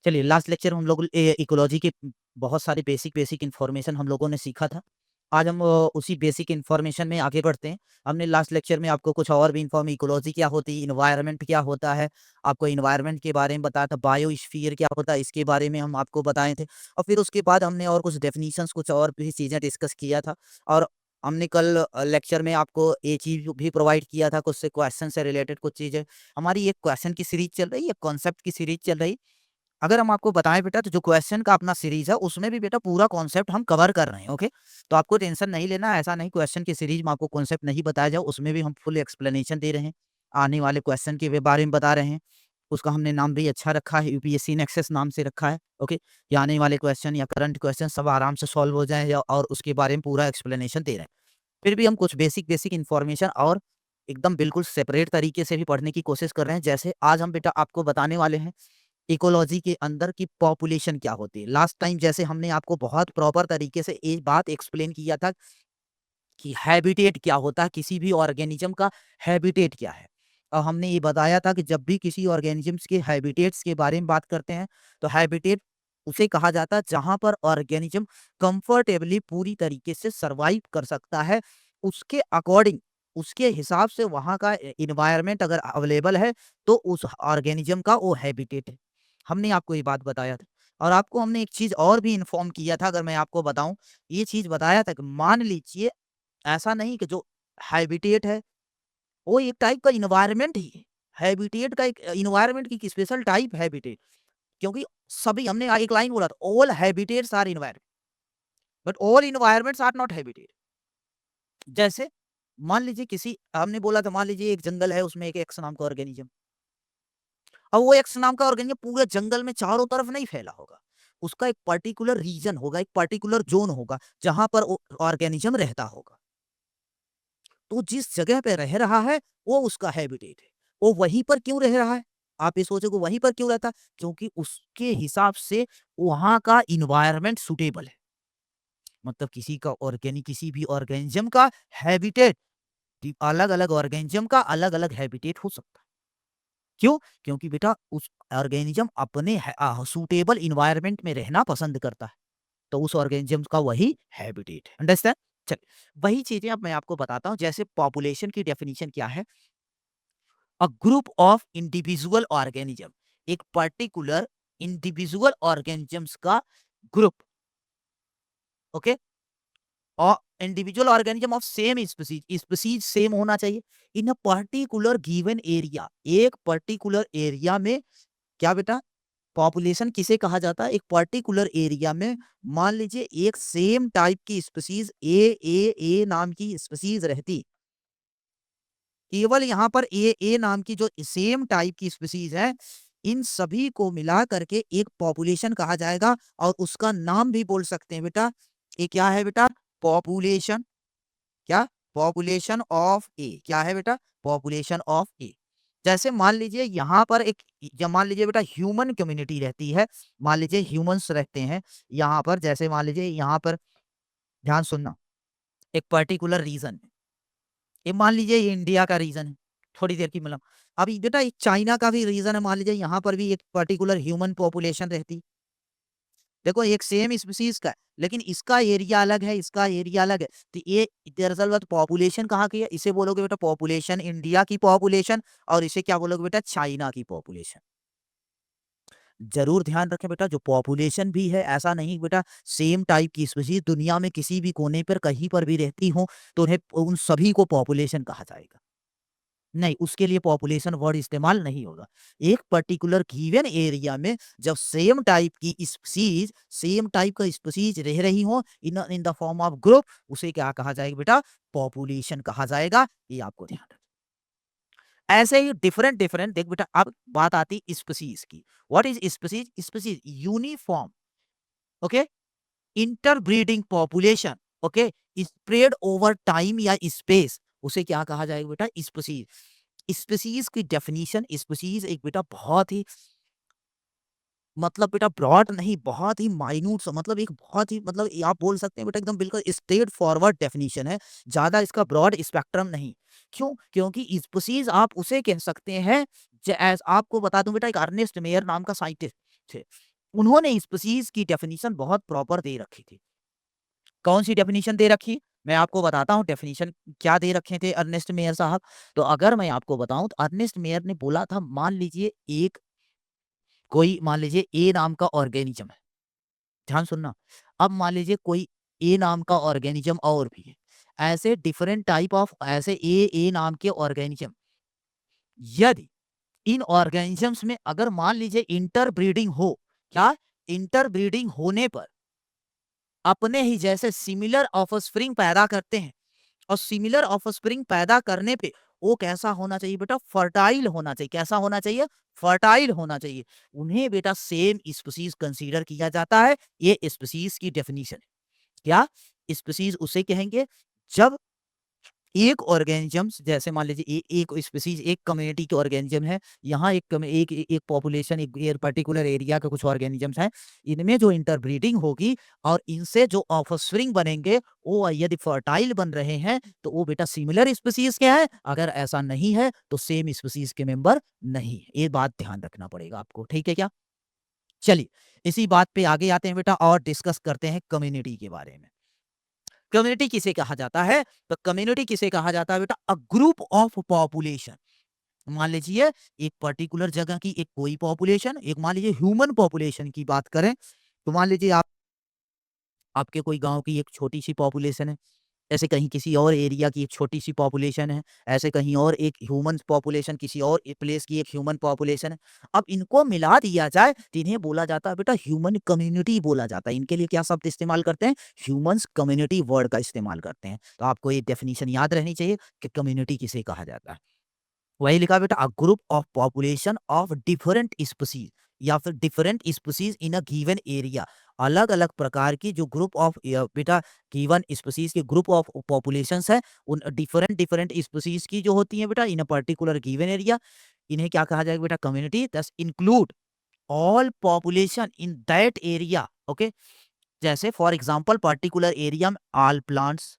चलिए last lecture हम लोग इकोलॉजी के बहुत सारे बेसिक इन्फॉर्मेशन हम लोगों ने सीखा था। आज हम उसी बेसिक इन्फॉर्मेशन में आगे बढ़ते हैं। हमने लास्ट लेक्चर में आपको कुछ और भी इकोलॉजी क्या होती है, एनवायरनमेंट क्या होता है, आपको एनवायरनमेंट के बारे में बताया था, बायोस्फीयर क्या होता है इसके बारे में हम आपको बताए थे। और फिर उसके बाद हमने और कुछ डेफिनिशंस कुछ और भी चीज़ें डिस्कस किया था। और हमने कल लेक्चर में आपको ये चीज़ भी प्रोवाइड किया था, कुछ से क्वेश्चन से रिलेटेड कुछ चीज़ें। हमारी एक क्वेश्चन की सीरीज चल रही है, कॉन्सेप्ट की सीरीज चल रही है। अगर हम आपको बताएँ बेटा, तो जो क्वेश्चन का अपना सीरीज़ है उसमें भी बेटा पूरा कॉन्सेप्ट हम कवर कर रहे हैं, ओके? तो आपको टेंशन नहीं लेना है, ऐसा नहीं क्वेश्चन की सीरीज़ में आपको कॉन्सेप्ट नहीं बताया जाए, उसमें भी हम फुल एक्सप्लेनेशन दे रहे हैं। आने वाले क्वेश्चन के बारे में बता रहे हैं। उसका हमने नाम भी अच्छा रखा है, यूपीएससी नेक्सस नाम से रखा है, ओके? या आने वाले क्वेश्चन या करंट क्वेश्चन सब आराम से सॉल्व हो जाएँ, या और उसके बारे में पूरा एक्सप्लेनेशन दे रहे हैं। फिर भी हम कुछ बेसिक इन्फॉर्मेशन और एकदम बिल्कुल सेपरेट तरीके से भी पढ़ने की कोशिश कर रहे हैं। जैसे आज हम बेटा आपको बताने वाले हैं इकोलॉजी के अंदर की पॉपुलेशन क्या होती है। लास्ट टाइम जैसे हमने आपको बहुत प्रॉपर तरीके से एक बात एक्सप्लेन किया था कि हैबिटेट क्या होता है, किसी भी ऑर्गेनिज्म का हैबिटेट क्या है। और हमने ये बताया था कि जब भी किसी ऑर्गेनिजम्स के हैबिटेट्स के बारे में बात करते हैं, तो हैबिटेट उसे कहा जाता है जहाँ पर ऑर्गेनिज्म कंफर्टेबली पूरी तरीके से सर्वाइव कर सकता है। उसके अकॉर्डिंग, उसके हिसाब से वहाँ का एनवायरनमेंट अगर अवेलेबल है, तो उस ऑर्गेनिज्म का वो हैबिटेट है। हमने आपको ये बात बताया था। और आपको हमने एक चीज़ और भी इन्फॉर्म किया था, अगर मैं आपको बताऊँ, ये चीज़ बताया था कि मान लीजिए ऐसा नहीं कि जो हैबिटेट है, वो एक टाइप का एनवायरनमेंट ही है। हैबिटेट का एक एनवायरनमेंट की एक स्पेशल टाइप हैबिटेट, क्योंकि सभी हमने एक लाइन बोला था, all habitats are environment, but all environments are not habitat. जैसे मान लीजिए किसी हमने बोला था, मान लीजिए एक जंगल है, उसमें एक एक्स नाम का ऑर्गेनिज्म। अब वो एक्स नाम का ऑर्गेनिज्म पूरे जंगल में चारों तरफ नहीं फैला होगा। उसका एक पर्टिकुलर रीजन होगा, एक पर्टिकुलर ज़ोन होगा, जहाँ पर वो ऑर्गेनिज्म रहता होगा। तो जिस जगह पे रह रहा है, वो उसका हैबिटेट है। वो वहीं पर क्यों रह रहा है? आप ये सोचोगे वहीं पर क्यों रहता है? क्योंकि उसके हिसाब से वहाँ का एनवायरनमेंट सूटेबल है। मतलब किसी भी ऑर्गेनिज्म का हैबिटेट, अलग-अलग ऑर्गेनिज्म का अलग-अलग हैबिटेट हो सकता है। क्यों? क्योंकि बेटा उस ऑर्गेनिज्म अपने सूटेबल एनवायरनमेंट में रहना पसंद करता है। तो उस ऑर्गेनिज्म का वही हैबिटेट है। अंडरस्टैंड? चलिए, वही चीज़ें अब मैं आपको बताता हूँ। जैसे पॉपुलेशन की डेफिनिशन क्या है? A group of individual organism, एक पर्टिकुलर इंडिविजुअल ऑर्गेनिजम्स का ग्रुप, ओके? और individual organism of same species, species same होना चाहिए इन अ पर्टिकुलर गिवन एरिया। एक पर्टिकुलर एरिया में क्या बेटा, पॉपुलेशन किसे कहा जाता है? एक पर्टिकुलर एरिया में मान लीजिए एक सेम टाइप की स्पीसीज ए नाम की स्पीसीज रहती, केवल यहाँ पर ए नाम की जो सेम टाइप की स्पीसीज है, इन सभी को मिला करके एक पॉपुलेशन कहा जाएगा। और उसका नाम भी बोल सकते हैं बेटा, ये क्या है बेटा? पॉपुलेशन। क्या? पॉपुलेशन ऑफ ए। क्या है बेटा? पॉपुलेशन ऑफ ए। जैसे मान लीजिए यहाँ पर एक, या मान लीजिए बेटा ह्यूमन कम्युनिटी रहती है, मान लीजिए ह्यूमंस रहते हैं यहाँ पर। जैसे मान लीजिए यहाँ पर, ध्यान सुनना, एक पर्टिकुलर रीजन, ये मान लीजिए ये इंडिया का रीजन है, थोड़ी देर की मतलब। अभी बेटा एक चाइना का भी रीजन है, मान लीजिए यहाँ पर भी एक पर्टिकुलर ह्यूमन पॉपुलेशन रहती। देखो एक सेम स्पीसीज का है, लेकिन इसका एरिया अलग है, इसका एरिया अलग है। तो ये दरअसल बात पॉपुलेशन कहाँ की है? इसे बोलोगे बेटा पॉपुलेशन इंडिया की पॉपुलेशन, और इसे क्या बोलोगे बेटा? चाइना की पॉपुलेशन। जरूर ध्यान रखें बेटा, जो पॉपुलेशन भी है, ऐसा नहीं बेटा सेम टाइप की स्पीसीज दुनिया में किसी भी कोने पर कहीं पर भी रहती हो, तो उन्हें उन सभी को पॉपुलेशन कहा जाएगा। नहीं, उसके लिए पॉपुलेशन वर्ड इस्तेमाल नहीं होगा। एक पर्टिकुलर गिवन एरिया में जब सेम टाइप की स्पीसीज, सेम टाइप का स्पीसीज रह रही हो in in the form of group, उसे क्या कहा जाएगा बेटा? पॉपुलेशन कहा जाएगा। ये आपको ध्यान रखना। ऐसे ही डिफरेंट डिफरेंट देख बेटा, अब बात आती स्पीसीज की। What is species? Species uniform, okay, interbreeding population, okay, spread over time या स्पेस, उसे क्या कहा जाएगा बेटा? स्पीसीज। स्पीसीज की डेफिनीशन, स्पीसीज एक बेटा बहुत ही, मतलब बेटा ब्रॉड नहीं, बहुत ही माइन्यूट सा, मतलब एक बहुत ही, मतलब ये आप बोल सकते हैं बेटा एकदम बिल्कुल स्ट्रेट फॉरवर्ड डेफिनीशन है। ज्यादा इसका ब्रॉड स्पेक्ट्रम नहीं। क्यों? क्योंकि स्पीसीज आप उसे कह सकते हैं, आपको बता दूं बेटा, एक अर्नेस्ट मेयर नाम का साइंटिस्ट थे। उन्होंने स्पीशीज की डेफिनेशन बहुत प्रॉपर दे रखी थी। कौन सी डेफिनेशन दे रखी? मैं आपको बताता हूँ डेफिनेशन क्या दे रखे थे अर्नेस्ट मेयर साहब। तो अगर मैं आपको बताऊँ तो अर्नेस्ट मेयर ने बोला था, मान लीजिए मान लीजिए ए नाम का ऑर्गेनिज्म है। ध्यान सुनना। अब मान लीजिए कोई ए नाम का ऑर्गेनिज्म और भी है। ऐसे डिफरेंट टाइप ऑफ ऐसे ए नाम के ऑर्गेनिज्म, यदि इन ऑर्गेनिजम्स में अगर मान लीजिए इंटरब्रीडिंग हो, क्या इंटरब्रीडिंग होने पर अपने ही जैसे सिमिलर ऑफस्प्रिंग पैदा करते हैं, और सिमिलर ऑफस्प्रिंग पैदा करने पे वो कैसा होना चाहिए बेटा? फर्टाइल होना चाहिए। कैसा होना चाहिए? फर्टाइल होना चाहिए। उन्हें बेटा सेम स्पीसीज कंसीडर किया जाता है। ये स्पीसीज की डेफिनेशन है। क्या स्पीसीज उसे कहेंगे जब एक ऑर्गेनिजम्स, जैसे मान लीजिए एक स्पीसीज एक कम्युनिटी के ऑर्गेनिज्म है, यहाँ एक पॉपुलेशन एक पर्टिकुलर एरिया के कुछ ऑर्गेनिजम्स हैं, इनमें जो इंटरब्रीडिंग होगी और इनसे जो ऑफस्प्रिंग बनेंगे वो यदि फर्टाइल बन रहे हैं तो वो बेटा सिमिलर स्पीसीज के हैं। अगर ऐसा नहीं है तो सेम स्पीसीज के मेंबर नहीं है। ये बात ध्यान रखना पड़ेगा आपको, ठीक है क्या? चलिए इसी बात पे आगे आते हैं बेटा और डिस्कस करते हैं कम्युनिटी के बारे में। कम्युनिटी किसे कहा जाता है? तो कम्युनिटी किसे कहा जाता है बेटा? A group of population. मान लीजिए एक पर्टिकुलर जगह की एक कोई पॉपुलेशन, एक मान लीजिए ह्यूमन पॉपुलेशन की बात करें, तो मान लीजिए आपके कोई गांव की एक छोटी सी पॉपुलेशन है, ऐसे कहीं किसी और एरिया की एक छोटी सी पॉपुलेशन है, ऐसे कहीं और एक ह्यूमन पॉपुलेशन, किसी और प्लेस की एक ह्यूमन पॉपुलेशन है। अब इनको मिला दिया जाए तो इन्हें बोला जाता है बेटा ह्यूमन कम्युनिटी बोला जाता है। इनके लिए क्या शब्द इस्तेमाल करते हैं? ह्यूमंस कम्युनिटी वर्ड का इस्तेमाल करते हैं। तो आपको ये डेफिनेशन याद रहनी चाहिए कि कम्युनिटी किसे कहा जाता है। वही लिखा बेटा a group of population of different species, या फिर different species in a given area. अलग अलग प्रकार की जो ग्रुप ऑफ बेटा गिवन स्पीसीज के ग्रुप ऑफ पॉपुलेशंस है, उन डिफरेंट डिफरेंट स्पीसीज की जो होती है बेटा in a particular given area, इन्हें क्या कहा जाएगा बेटा? Community. This include all population in that area. Okay, जैसे फॉर एग्जांपल पर्टिकुलर एरिया में all plants,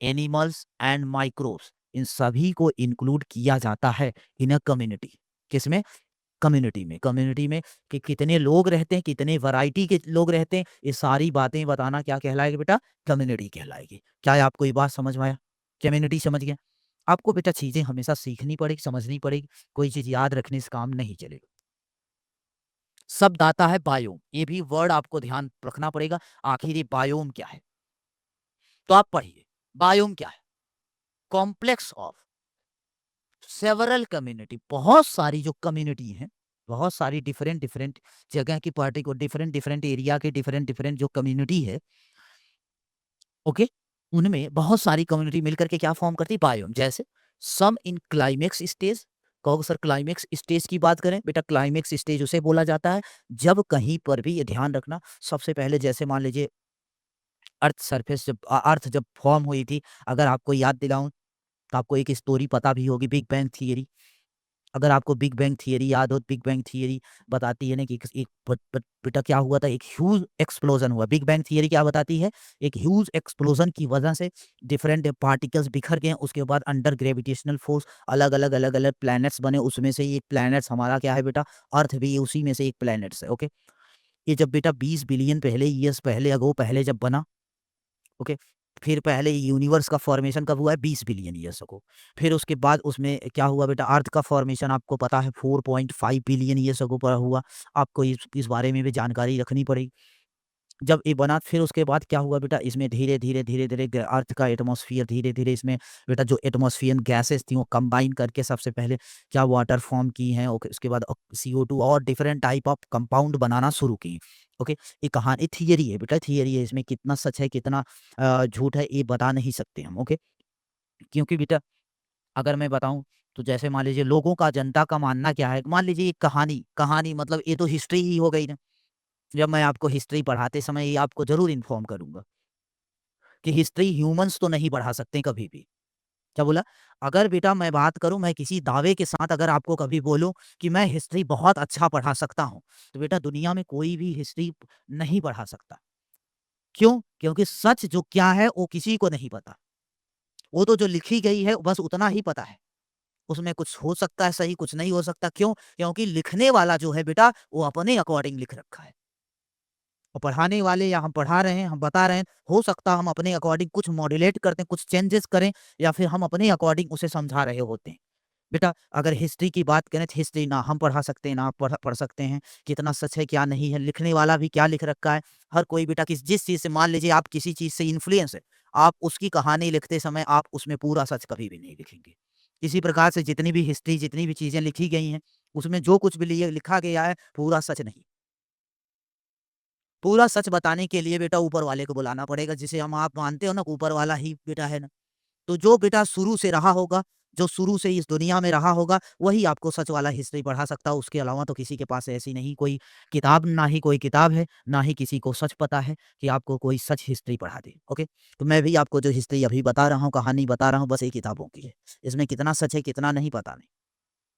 animals and microbes, इन सभी को इंक्लूड किया जाता है इन अ कम्युनिटी। किसमें? कम्युनिटी में। कम्युनिटी में कि कितने लोग रहते हैं, कितने वैरायटी के लोग रहते हैं, ये सारी बातें बताना क्या कहलाएगी बेटा? कम्युनिटी कहलाएगी। क्या है आपको ये बात समझ में आया? कम्युनिटी समझ गया? आपको बेटा चीजें हमेशा सीखनी पड़ेगी, समझनी पड़ेगी। कोई चीज याद रखने से काम नहीं चलेगा। शब्द आता है बायोम, ये भी वर्ड आपको ध्यान रखना पड़ेगा। आखिर ये बायोम क्या है? तो आप पढ़िए बायोम क्या है? कॉम्प्लेक्स ऑफ सेवरल कम्युनिटी, बहुत सारी जो कम्युनिटी हैं, बहुत सारी डिफरेंट डिफरेंट जगह की पार्टी को डिफरेंट डिफरेंट एरिया के डिफरेंट डिफरेंट जो कम्युनिटी है, ओके, उनमें बहुत सारी कम्युनिटी मिलकर के क्या फॉर्म करती है? बायोम। जैसे सम इन क्लाइमेक्स स्टेज। कहो सर क्लाइमेक्स स्टेज की बात करें बेटा, क्लाइमेक्स स्टेज उसे बोला जाता है जब कहीं पर भी, ये ध्यान रखना, सबसे पहले जैसे मान लीजिए अर्थ सरफेस जब अर्थ जब फॉर्म हुई थी, अगर आपको याद दिलाऊं तो आपको एक स्टोरी पता भी होगी, बिग बैंग थियरी। अगर आपको बिग बैंग थियरी याद हो, बिग बैंग थियरी बताती है ना कि एक बेटा क्या हुआ था? एक ह्यूज एक्सप्लोजन हुआ। बिग बैंग थियरी क्या बताती है? एक ह्यूज एक्सप्लोजन की वजह से डिफरेंट पार्टिकल्स बिखर गए। उसके बाद अंडर ग्रेविटेशनल फोर्स अलग अलग अलग अलग प्लैनेट्स बने। उसमें से एक प्लैनेट्स हमारा क्या है बेटा? अर्थ भी उसी में से एक प्लैनेट्स है। ओके, ये जब बेटा 20 बिलियन पहले ईयर्स पहले अगो पहले जब बना, ओके, फिर पहले यूनिवर्स का फॉर्मेशन कब हुआ है? 20 बिलियन ईयर्स अगो। फिर उसके बाद उसमें क्या हुआ बेटा? अर्थ का फॉर्मेशन आपको पता है 4.5 बिलियन ईयर्स अगो पर हुआ। आपको इस बारे में भी जानकारी रखनी पड़ेगी। जब ये बना फिर उसके बाद क्या हुआ बेटा? इसमें धीरे धीरे धीरे धीरे अर्थ का एटमॉस्फेयर धीरे धीरे इसमें बेटा जो एटमॉस्फेयर गैसेस थी वो कंबाइन करके सबसे पहले क्या वाटर फॉर्म की हैं। ओके, उसके बाद CO2 और डिफरेंट टाइप ऑफ कंपाउंड बनाना शुरू की। ओके, ये कहानी थियरी है बेटा, थियरी है। इसमें कितना सच है कितना झूठ है ये बता नहीं सकते हम। ओके, क्योंकि बेटा अगर मैं बताऊं तो जैसे मान लीजिए लोगों का, जनता का मानना क्या है, मान लीजिए एक कहानी कहानी मतलब ये तो हिस्ट्री ही हो गई ना। जब मैं आपको हिस्ट्री पढ़ाते समय ये आपको ज़रूर इन्फॉर्म करूँगा कि हिस्ट्री ह्यूमन्स तो नहीं बढ़ा सकते कभी भी। क्या बोला? अगर बेटा मैं बात करूँ, मैं किसी दावे के साथ अगर आपको कभी बोलूँ कि मैं हिस्ट्री बहुत अच्छा पढ़ा सकता हूँ, तो बेटा दुनिया में कोई भी हिस्ट्री नहीं पढ़ा सकता। क्यों? क्योंकि सच जो क्या है वो किसी को नहीं पता। वो तो जो लिखी गई है बस उतना ही पता है। उसमें कुछ हो सकता है सही, कुछ नहीं हो सकता। क्यों? क्योंकि लिखने वाला जो है बेटा वो अपने अकॉर्डिंग लिख रखा है। और पढ़ाने वाले या हम पढ़ा रहे हैं, हम बता रहे हैं, हो सकता है हम अपने अकॉर्डिंग कुछ मॉड्यूलेट करते हैं, कुछ चेंजेस करें या फिर हम अपने अकॉर्डिंग उसे समझा रहे होते हैं। बेटा अगर हिस्ट्री की बात करें तो हिस्ट्री ना हम पढ़ा सकते हैं, ना आप पढ़ सकते हैं। कितना सच है, क्या नहीं है, लिखने वाला भी क्या लिख रखा है। हर कोई बेटा किस जिस चीज़ से मान लीजिए आप किसी चीज़ से इन्फ्लुएंस है, आप उसकी कहानी लिखते समय आप उसमें पूरा सच कभी भी नहीं लिखेंगे। इसी प्रकार से जितनी भी हिस्ट्री, जितनी भी चीज़ें लिखी गई हैं, उसमें जो कुछ भी लिए लिखा गया है, पूरा सच नहीं। पूरा सच बताने के लिए बेटा ऊपर वाले को बुलाना पड़ेगा, जिसे हम आप मानते हो ना कि ऊपर वाला ही बेटा है ना। तो जो बेटा शुरू से रहा होगा, जो शुरू से इस दुनिया में रहा होगा, वही आपको सच वाला हिस्ट्री पढ़ा सकता है। उसके अलावा तो किसी के पास ऐसी नहीं कोई किताब, ना ही कोई किताब है, ना ही किसी को सच पता है कि आपको कोई सच हिस्ट्री पढ़ा दे। ओके? तो मैं भी आपको जो हिस्ट्री अभी बता रहा हूँ, कहानी बता रहा हूँ, बस ये किताबों की है। इसमें कितना सच है, कितना नहीं, पता नहीं।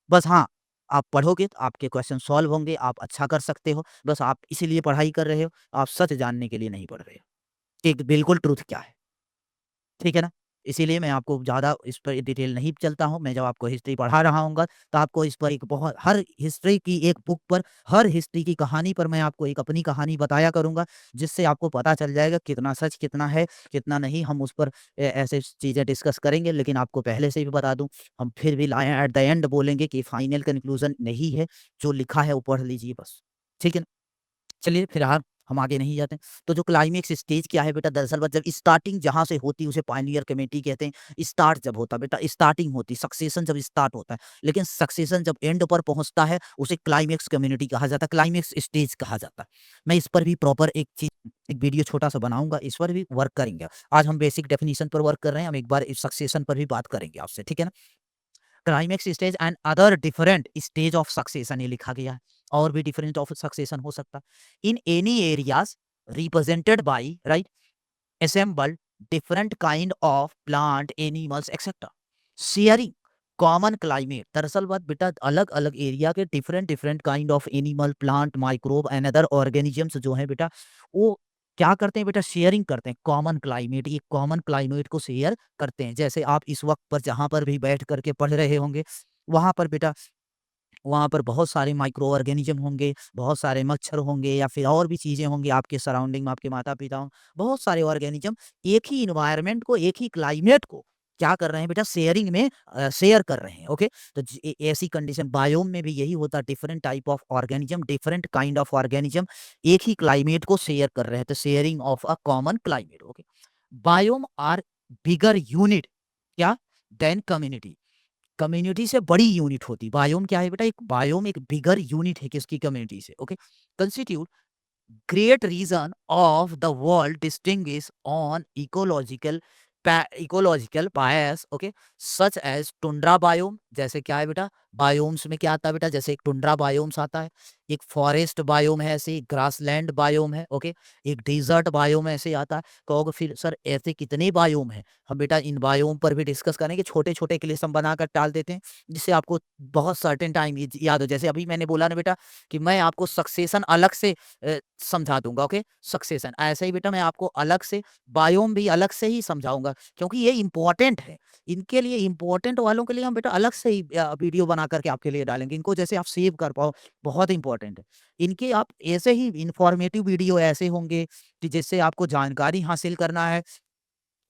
बस हाँ, आप पढ़ोगे तो आपके क्वेश्चन सॉल्व होंगे, आप अच्छा कर सकते हो। बस आप इसीलिए पढ़ाई कर रहे हो, आप सच जानने के लिए नहीं पढ़ रहे हो, कि बिल्कुल ट्रुथ क्या है। ठीक है ना? इसीलिए मैं आपको ज़्यादा इस पर डिटेल नहीं चलता हूँ। मैं जब आपको हिस्ट्री पढ़ा रहा हूँगा, तो आपको इस पर एक बहुत हर हिस्ट्री की एक बुक पर, हर हिस्ट्री की कहानी पर मैं आपको एक अपनी कहानी बताया करूँगा, जिससे आपको पता चल जाएगा कितना सच, कितना है, कितना नहीं। हम उस पर ऐसे चीज़ें डिस्कस करेंगे, लेकिन आपको पहले से भी बता दूँ, हम फिर भी लाएँ एट द एंड बोलेंगे कि फाइनल कन्क्लूज़न नहीं है, जो लिखा है वो पढ़ लीजिए बस। ठीक है ना? चलिए फिलहाल हम आगे नहीं जाते। तो जो क्लाइमेक्स स्टेज क्या है बेटा, दरअसल बात जब स्टार्टिंग जहाँ से होती है उसे पायनियर कमेटी कहते हैं। स्टार्ट जब होता है बेटा, स्टार्टिंग होती है, सक्सेशन जब स्टार्ट होता है। लेकिन सक्सेशन जब एंड पर पहुँचता है, उसे क्लाइमेक्स कम्युनिटी कहा जाता है, क्लाइमेक्स स्टेज कहा जाता है। मैं इस पर भी प्रॉपर एक वीडियो छोटा-सा बनाऊँगा, इस पर भी वर्क करेंगे। आज हम बेसिक डेफिनिशन पर वर्क कर रहे हैं, हम एक बार इस सक्सेशन पर भी बात करेंगे आपसे, ठीक है ना? Climax stage and other different stage of succession ये लिखा गया है। और भी डिफरेंट ऑफ सक्सेशन हो सकता है in any areas represented by right assembled different kind of plant animals etc sharing common climate. दरअसल बात बेटा अलग अलग एरिया के different different kind of animal plant microbe and other organisms जो है बेटा, वो क्या करते हैं बेटा, शेयरिंग करते हैं कॉमन क्लाइमेट। ये कॉमन क्लाइमेट को शेयर करते हैं। जैसे आप इस वक्त पर जहां पर भी बैठ करके पढ़ रहे होंगे, वहां पर बेटा, वहाँ पर बहुत सारे माइक्रो ऑर्गेनिज़्म होंगे, बहुत सारे मच्छर होंगे या फिर और भी चीज़ें होंगी आपके सराउंडिंग में, आपके माता-पिता हों, बहुत सारे ऑर्गेनिज़्म एक ही एनवायरनमेंट को, एक ही क्लाइमेट को क्या कर रहे हैं बेटा, शेयरिंग में शेयर कर रहे हैं, ओके? तो ऐसी कंडीशन बायोम में भी यही होता है, different type of organism, different kind of organism एक ही क्लाइमेट को शेयर कर रहे हैं, तो sharing of a common climate, okay? Biome are bigger unit क्या देन कम्युनिटी। कम्युनिटी से बड़ी यूनिट होती। बायोम क्या है बेटा? एक बायोम एक बिगर यूनिट है किसकी, कम्युनिटी से। Okay, constitute great reason of the world distinguish on ecological bias okay such as tundra biome. जैसे क्या है बेटा, बायोम्स में क्या आता है बेटा, जैसे एक टुंड्रा बायोम्स आता है, एक फॉरेस्ट बायोम है, ऐसे ग्रासलैंड बायोम है, ओके, एक डेजर्ट बायोम ऐसे आता है। कहोगे फिर सर ऐसे कितने बायोम हैं? हम बेटा इन बायोम पर भी डिस्कस करेंगे, छोटे छोटे क्लिप्स हम बनाकर डाल देते हैं, जिससे आपको बहुत सर्टेन टाइम याद हो। जैसे अभी मैंने बोला ना बेटा कि मैं आपको सक्सेशन अलग से समझा दूँगा, ओके? सक्सेशन ऐसे ही बेटा मैं आपको अलग से बायोम भी अलग से ही समझाऊँगा, क्योंकि ये इम्पोर्टेंट है। इनके लिए इम्पोर्टेंट वालों के लिए हम बेटा अलग से ही वीडियो बना कर के आपके लिए डालेंगे। इनको जैसे आप सेव कर पाओ, बहुत इम्पोर्टेंट है। इनके आप ऐसे ही इन्फॉर्मेटिव वीडियो ऐसे होंगे कि जिससे आपको जानकारी हासिल करना है,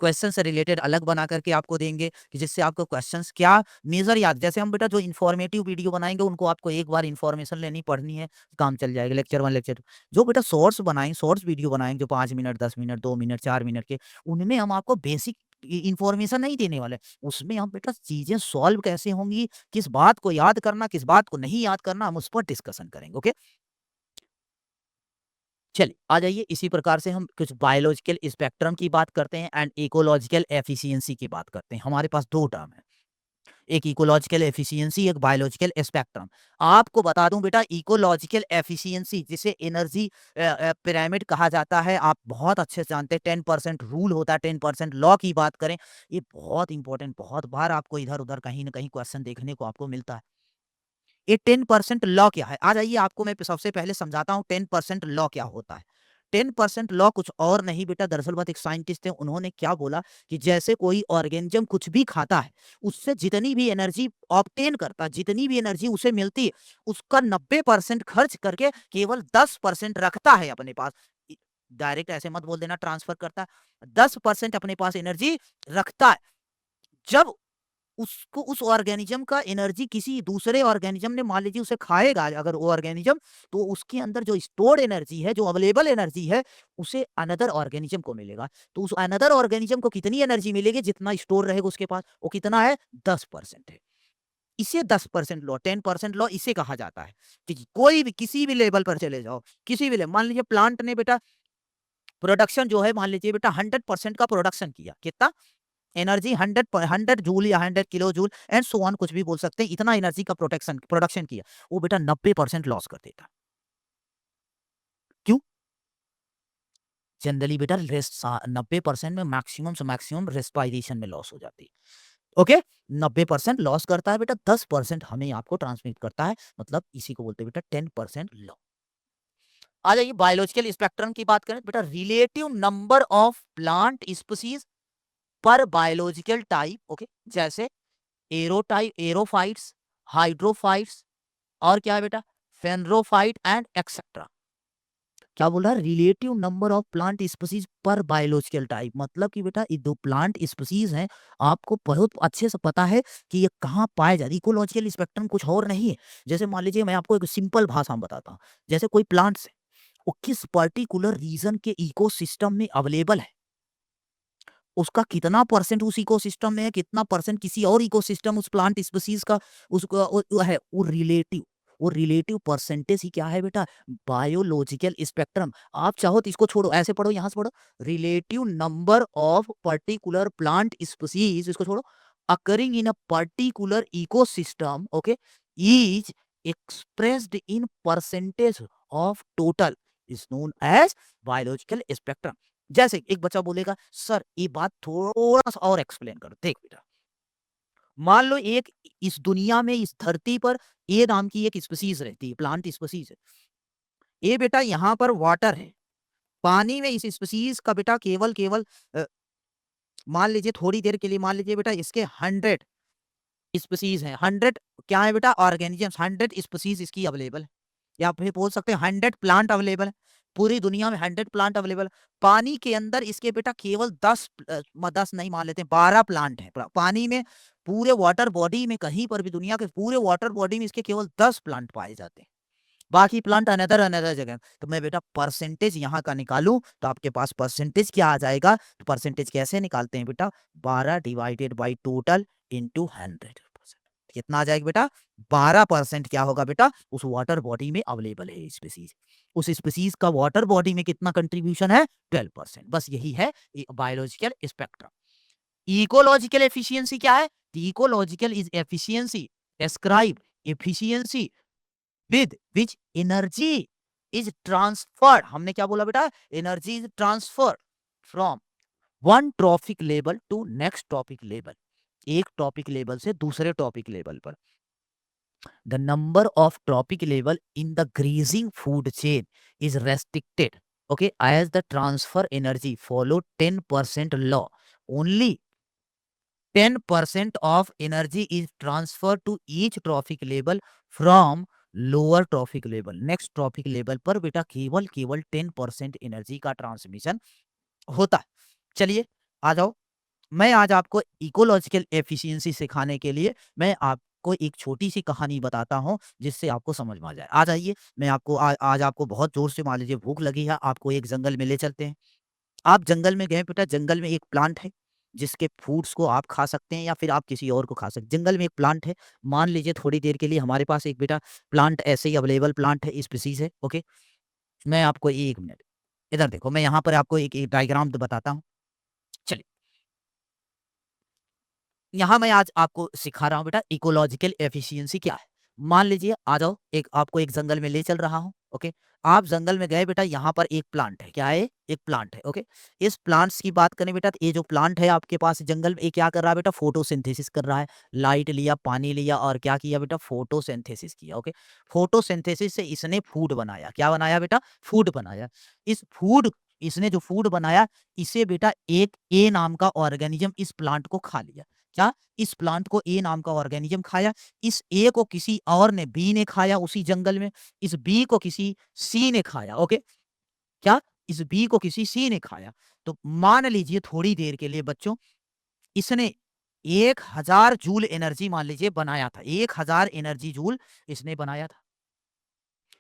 क्वेश्चन से रिलेटेड अलग बना करके आपको देंगे कि जिससे आपको क्वेश्चंस क्या मेजर याद, जैसे हम बेटा जो इन्फॉर्मेटिव वीडियो बनाएंगे उनको आपको एक बार इन्फॉर्मेशन लेनी पढ़नी है, काम चल जाएगा। लेक्चर 1 लेक्चर 2 जो बेटा शॉर्ट्स बनाएंगे, शॉर्ट्स वीडियो बनाएंगे जो 5 मिनट 10 मिनट 2 मिनट 4 मिनट के, उनमें हम आपको बेसिक इन्फॉर्मेशन नहीं देने वाले। उसमें हम बेटा चीजें सॉल्व कैसे होंगी, किस बात को याद करना, किस बात को नहीं याद करना, हम उस पर डिस्कशन करेंगे, ओके? चलिए, आ जाइए इसी प्रकार से हम कुछ बायोलॉजिकल स्पेक्ट्रम की बात करते हैं एंड इकोलॉजिकल एफिशिएंसी की बात करते हैं। हमारे पास 2 टर्म है, एक इकोलॉजिकल एफिशिएंसी, एक बायोलॉजिकल स्पेक्ट्रम। आपको बता दूं बेटा इकोलॉजिकल एफिशिएंसी जिसे एनर्जी पिरामिड कहा जाता है, आप बहुत अच्छे से जानते हैं। 10% रूल होता है, 10% लॉ की बात करें, ये बहुत इंपॉर्टेंट, बहुत बार आपको इधर-उधर कहीं न कहीं क्वेश्चन देखने को आपको मिलता है। ये 10% लॉ क्या है? आ जाइए आपको मैं सबसे पहले समझाता हूँ 10% लॉ क्या होता है। 10% लॉ कुछ और नहीं बेटा, दरअसल बात एक साइंटिस्ट थे, उन्होंने क्या बोला कि जैसे कोई ऑर्गेनिज़्म कुछ भी खाता है, उससे जितनी भी एनर्जी ऑब्टेन करता है, जितनी भी एनर्जी उसे मिलती है, उसका 90% खर्च करके केवल 10% रखता है अपने पास। इ डायरेक्ट ऐसे मत बोल देना ट्रांसफर करता है। 10% अपने पास एनर्जी रखता है। जब उसको उस ऑर्गेनिज्म का एनर्जी किसी दूसरे ऑर्गेनिज्म ने मान लीजिए उसे खाएगा अगर वो ऑर्गेनिज्म, तो उसके अंदर जो स्टोर्ड एनर्जी है, जो अवेलेबल एनर्जी है, उसे अनदर ऑर्गेनिज्म को मिलेगा। तो उस अनदर ऑर्गेनिज्म को कितनी एनर्जी मिलेगी? जितना स्टोर रहेगा उसके पास, वो कितना है? 10% है। इसे 10% लो, 10% लो, इसे कहा जाता है कि कोई भी किसी भी लेवल पर चले जाओ, किसी भी लेवल, मान लीजिए प्लांट ने बेटा प्रोडक्शन जो है, मान लीजिए बेटा 100% का प्रोडक्शन किया, कितना एनर्जी? 100 जूल या 100 kilo joule and so on, कुछ भी बोल सकते हैं, इतना एनर्जी का प्रोटेक्शन प्रोडक्शन किया, वो बेटा 90% लॉस कर देता। क्यों? जनरली बेटा रेस्ट 90% में मैक्सिमम से मैक्सिमम रेस्पायरेशन में लॉस हो जाती है। ओके, 90% लॉस करता है बेटा, 10% हमें आपको ट्रांसमिट करता है, मतलब इसी को बोलते हैं बेटा 10% लॉ। आ जाइए बायोलॉजिकल स्पेक्ट्रम की बात करें बेटा, relative number of plant species पर बायोलॉजिकल टाइप। ओके, जैसे एरोटाइप, एरोफाइट्स, हाइड्रोफाइट्स, और क्या है बेटा? फेनरोफाइट एंड एक्सेट्रा। क्या बोल रहा है? Relative number of plant species पर बायोलॉजिकल टाइप, मतलब कि बेटा ये दो प्लांट स्पीसीज हैं, आपको बहुत अच्छे से पता है कि ये कहाँ पाए जाते। इकोलॉजिकल स्पेक्ट्रम कुछ और नहीं है। जैसे मान लीजिए मैं आपको एक सिंपल भाषा में बताता हूँ, जैसे कोई प्लांट्स है, वो किस पर्टिकुलर रीजन के इकोसिस्टम में अवेलेबल है, उसका कितना परसेंट उस इकोसिस्टम में है, कितना परसेंट किसी और इकोसिस्टम उस प्लांट स्पीसीज का उसको वो है, वो रिलेटिव परसेंटेज ही क्या है बेटा? Biological spectrum. आप चाहो तो इसको छोड़ो, ऐसे पढ़ो, यहां से पढ़ो, relative number of particular plant species, इसको छोड़ो, occurring in a particular ecosystem, okay, is expressed in percentage of total, is known as biological spectrum. जैसे एक बच्चा बोलेगा सर ये बात थोड़ा सा और एक्सप्लेन करो। देख बेटा, मान लो एक इस दुनिया में, इस धरती पर ए नाम की एक स्पीसीज रहती है, प्लांट स्पीसीज है। ये बेटा यहाँ पर वाटर है, पानी में इस स्पीसीज का बेटा केवल केवल अ, मान लीजिए थोड़ी देर के लिए, मान लीजिए बेटा इसके 100 स्पीसीज हैं, 100 क्या है बेटा? ऑर्गेनिजम्स, 100 स्पीसीज इसकी अवेलेबल है, या फिर बोल सकते हैं 100 प्लांट अवेलेबल है। पूरी दुनिया में 100 प्लांट अवेलेबल है। पानी के अंदर इसके बेटा केवल 10 नहीं, मान लेते हैं 12 प्लांट है पानी में। पूरे वाटर बॉडी में कहीं पर भी, दुनिया के पूरे वाटर बॉडी में इसके केवल 10 प्लांट पाए जाते हैं, बाकी प्लांट अनदर अनदर जगह। तो मैं बेटा परसेंटेज यहाँ का निकालूं तो आपके पास परसेंटेज क्या आ जाएगा? तो परसेंटेज कैसे निकालते हैं बेटा? 12 डिवाइडेड बाई टोटल इंटू 100, कितना आ जाएगा बेटा? 12% क्या होगा बेटा? उस वाटर बॉडी में अवेलेबल है स्पीसीज। उस स्पीसीज का वाटर बॉडी में कितना कंट्रीब्यूशन है? 12%। बस यही है बायोलॉजिकल स्पेक्ट्रम। इकोलॉजिकल एफिशिएंसी क्या है? Ecological is efficiency describe efficiency with which energy is transferred। हमने क्या बोला बेटा? Energy is transfer from one trophic level to next trophic level, एक टॉपिक लेवल से दूसरे टॉपिक लेवल पर। The number of trophic level in the grazing food chain is restricted, okay, as the transfer energy follow 10% law. Only 10% of energy is transferred to each trophic level from lower trophic level. Next trophic level पर बेटा केवल केवल 10% energy का transmission होता है। चलिए आ जाओ, मैं आज आपको इकोलॉजिकल एफिशिएंसी सिखाने के लिए मैं आपको एक छोटी सी कहानी बताता हूँ, जिससे आपको समझ में आ जाए। आ जाइए, मैं आपको आज आपको बहुत जोर से मान लीजिए भूख लगी है, आपको एक जंगल में ले चलते हैं। आप जंगल में गए बेटा, जंगल में एक प्लांट है जिसके फ्रूट्स को आप खा सकते हैं या फिर आप किसी और को खा सकते हैं। जंगल में एक प्लांट है, मान लीजिए थोड़ी देर के लिए हमारे पास एक बेटा प्लांट ऐसे ही अवेलेबल प्लांट है, स्पीसीज है। ओके, मैं आपको एक मिनट इधर देखो, मैं यहाँ पर आपको एक डायग्राम बताता हूँ। चलिए, यहाँ मैं आज आपको सिखा रहा हूँ बेटा इकोलॉजिकल एफिशिएंसी क्या है। मान लीजिए आ जाओ, एक आपको एक जंगल में ले चल रहा हूँ। ओके, आप जंगल में गए बेटा, यहाँ पर एक प्लांट है, क्या है? एक प्लांट है। ओके, इस प्लांट्स की बात करें बेटा, तो ये जो प्लांट है आपके पास जंगल में, ये क्या कर रहा है बेटा? फोटोसिंथेसिस कर रहा है। लाइट लिया, पानी लिया और क्या किया बेटा? फोटोसिंथेसिस किया। ओके, फोटोसिंथेसिस से इसने फूड बनाया। क्या बनाया बेटा? फूड बनाया। इस फूड इसने जो फूड बनाया, इसे बेटा एक ए नाम का ऑर्गेनिज्म इस प्लांट को खा लिया। क्या? इस प्लांट को ए नाम का ऑर्गेनिज्म खाया। इस ए को किसी और ने, बी ने खाया उसी जंगल में। इस बी को किसी सी ने खाया। ओके, क्या? इस बी को किसी सी ने खाया, तो मान लीजिए थोड़ी देर के लिए बच्चों इसने 1000 जूल एनर्जी मान लीजिए बनाया था, 1000 एनर्जी जूल इसने बनाया था।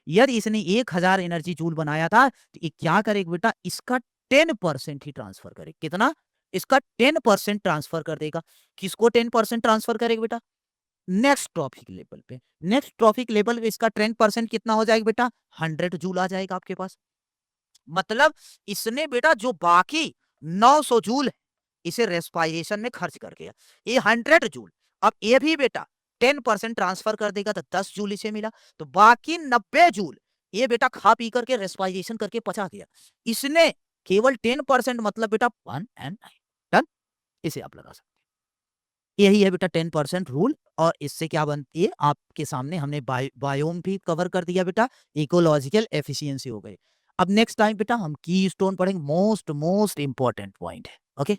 यदि इसने 1000 एनर्जी जूल बनाया था, तो ये क्या करेगा बेटा, इसका 10% ही ट्रांसफर करेगा। कितना? इसका 10% ट्रांसफर कर देगा। किसको 10% ट्रांसफर करेगा बेटा? नेक्स्ट ट्रॉफिक लेवल पे। नेक्स्ट ट्रॉफिक लेवल पे इसका 10% कितना हो जाएगा बेटा? 100 जूल आ जाएगा आपके पास। मतलब इसने बेटा जो बाकी 900 जूल है, इसे रेस्पिरेशन में खर्च कर गया। ये 100 जूल। अब ये भी बेटा 10% ट्रांसफर कर देगा तो 10 जूल इसे मिला। तो बाकी 90 जूल ये बेटा खा पी करके रेस्पिरेशन करके पचा गया। इसने केवल 10% मतलब बेटा 1 एंड 9। डन? इसे आप लगा सकते हैं। यही है बेटा 10% रूल। और इससे क्या बनती है आपके सामने, हमने बायोम भी कवर कर दिया बेटा, इकोलॉजिकल एफिशिएंसी हो गई। अब नेक्स्ट टाइम बेटा हम की स्टोन पढ़ेंगे, मोस्ट मोस्ट इंपॉर्टेंट पॉइंट है। ओके।